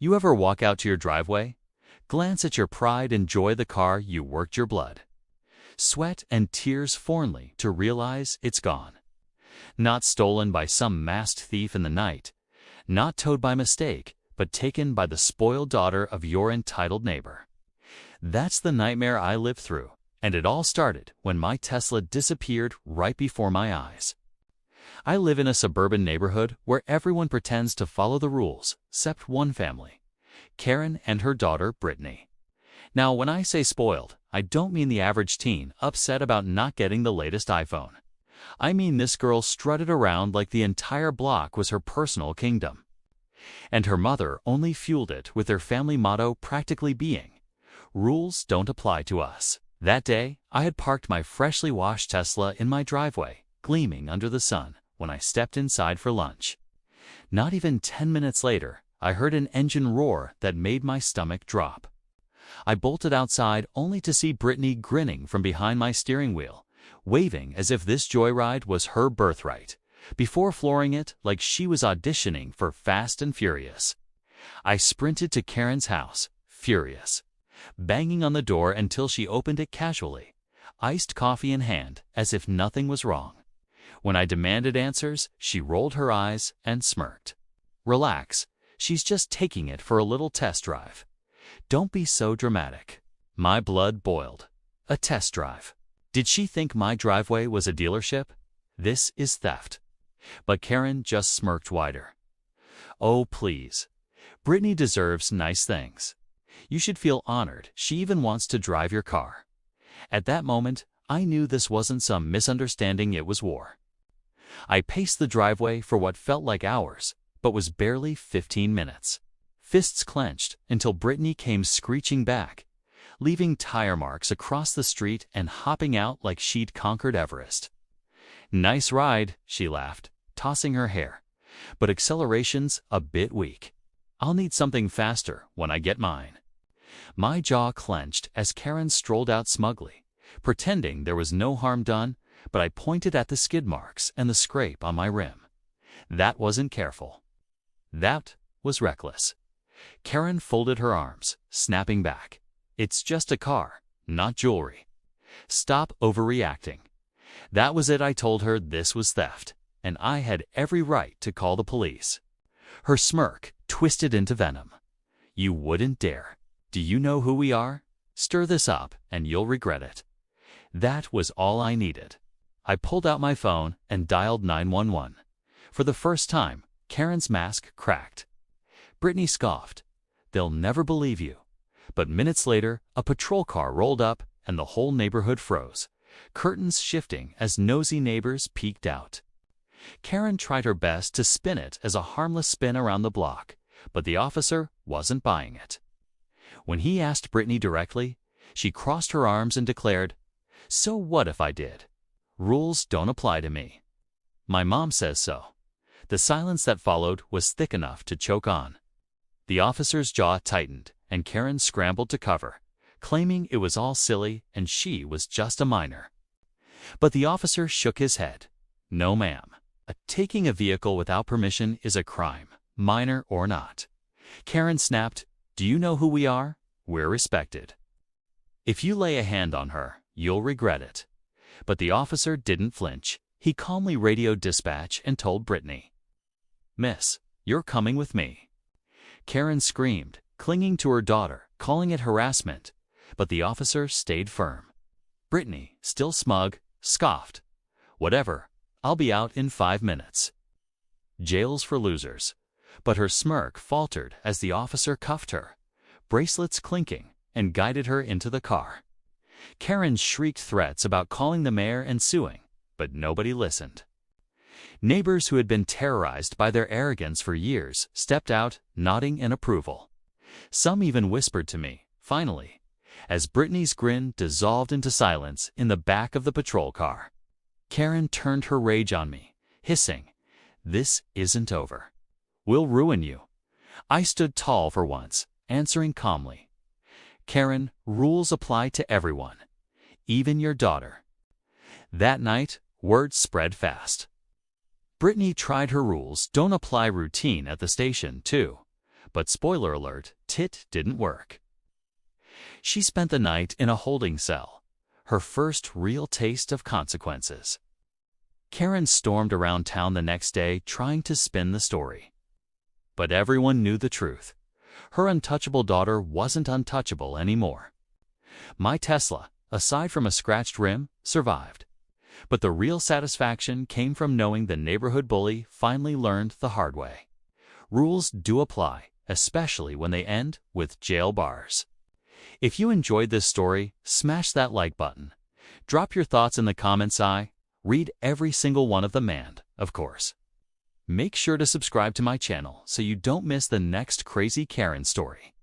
You ever walk out to your driveway, glance at your pride, enjoy the car you worked your blood, sweat and tears fondly to realize it's gone? Not stolen by some masked thief in the night, not towed by mistake, but taken by the spoiled daughter of your entitled neighbor. That's the nightmare I lived through, and it all started when my Tesla disappeared right before my eyes. I live in a suburban neighborhood where everyone pretends to follow the rules, except one family, Karen and her daughter Brittany. Now, when I say spoiled, I don't mean the average teen upset about not getting the latest iPhone. I mean this girl strutted around like the entire block was her personal kingdom. And her mother only fueled it with their family motto practically being, "Rules don't apply to us." That day, I had parked my freshly washed Tesla in my driveway, gleaming under the sun, when I stepped inside for lunch. Not even 10 minutes later, I heard an engine roar that made my stomach drop. I bolted outside only to see Brittany grinning from behind my steering wheel, waving as if this joyride was her birthright, before flooring it like she was auditioning for Fast and Furious. I sprinted to Karen's house, furious, banging on the door until she opened it casually, iced coffee in hand, as if nothing was wrong. When I demanded answers, she rolled her eyes and smirked. "Relax, she's just taking it for a little test drive. Don't be so dramatic." My blood boiled. A test drive. Did she think my driveway was a dealership? This is theft. But Karen just smirked wider. "Oh, please. Brittany deserves nice things. You should feel honored she even wants to drive your car." At that moment, I knew this wasn't some misunderstanding, it was war. I paced the driveway for what felt like hours, but was barely 15 minutes. Fists clenched until Brittany came screeching back, leaving tire marks across the street and hopping out like she'd conquered Everest. "Nice ride," she laughed, tossing her hair, "but acceleration's a bit weak. I'll need something faster when I get mine." My jaw clenched as Karen strolled out smugly, pretending there was no harm done, but I pointed at the skid marks and the scrape on my rim. That wasn't careful. That was reckless. Karen folded her arms, snapping back. "It's just a car, not jewelry. Stop overreacting." That was it. I told her this was theft, and I had every right to call the police. Her smirk twisted into venom. "You wouldn't dare. Do you know who we are? Stir this up, and you'll regret it." That was all I needed. I pulled out my phone and dialed 911. For the first time, Karen's mask cracked. Brittany scoffed. "They'll never believe you." But minutes later, a patrol car rolled up, and the whole neighborhood froze, curtains shifting as nosy neighbors peeked out. Karen tried her best to spin it as a harmless spin around the block, but the officer wasn't buying it. When he asked Brittany directly, she crossed her arms and declared, "So what if I did? Rules don't apply to me. My mom says so." The silence that followed was thick enough to choke on. The officer's jaw tightened, and Karen scrambled to cover, claiming it was all silly and she was just a minor. But the officer shook his head. "No, ma'am. Taking a vehicle without permission is a crime, minor or not." Karen snapped, "Do you know who we are? We're respected. If you lay a hand on her, you'll regret it." But the officer didn't flinch. He calmly radioed dispatch and told Brittany, "Miss, you're coming with me." Karen screamed, clinging to her daughter, calling it harassment, but the officer stayed firm. Brittany, still smug, scoffed, "Whatever, I'll be out in 5 minutes. Jail's for losers." But her smirk faltered as the officer cuffed her, bracelets clinking, and guided her into the car. Karen shrieked threats about calling the mayor and suing, but nobody listened. Neighbors who had been terrorized by their arrogance for years stepped out, nodding in approval. Some even whispered to me, finally, as Brittany's grin dissolved into silence in the back of the patrol car. Karen turned her rage on me, hissing, "This isn't over. We'll ruin you." I stood tall for once, answering calmly, "Karen, rules apply to everyone, even your daughter." That night, word spread fast. Brittany tried her rules don't apply routine at the station, too. But spoiler alert, tit didn't work. She spent the night in a holding cell, her first real taste of consequences. Karen stormed around town the next day trying to spin the story. But everyone knew the truth. Her untouchable daughter wasn't untouchable anymore. My Tesla, aside from a scratched rim, survived. But the real satisfaction came from knowing the neighborhood bully finally learned the hard way. Rules do apply, especially when they end with jail bars. If you enjoyed this story, smash that like button. Drop your thoughts in the comments. I read every single one of them and, of course, make sure to subscribe to my channel so you don't miss the next crazy Karen story.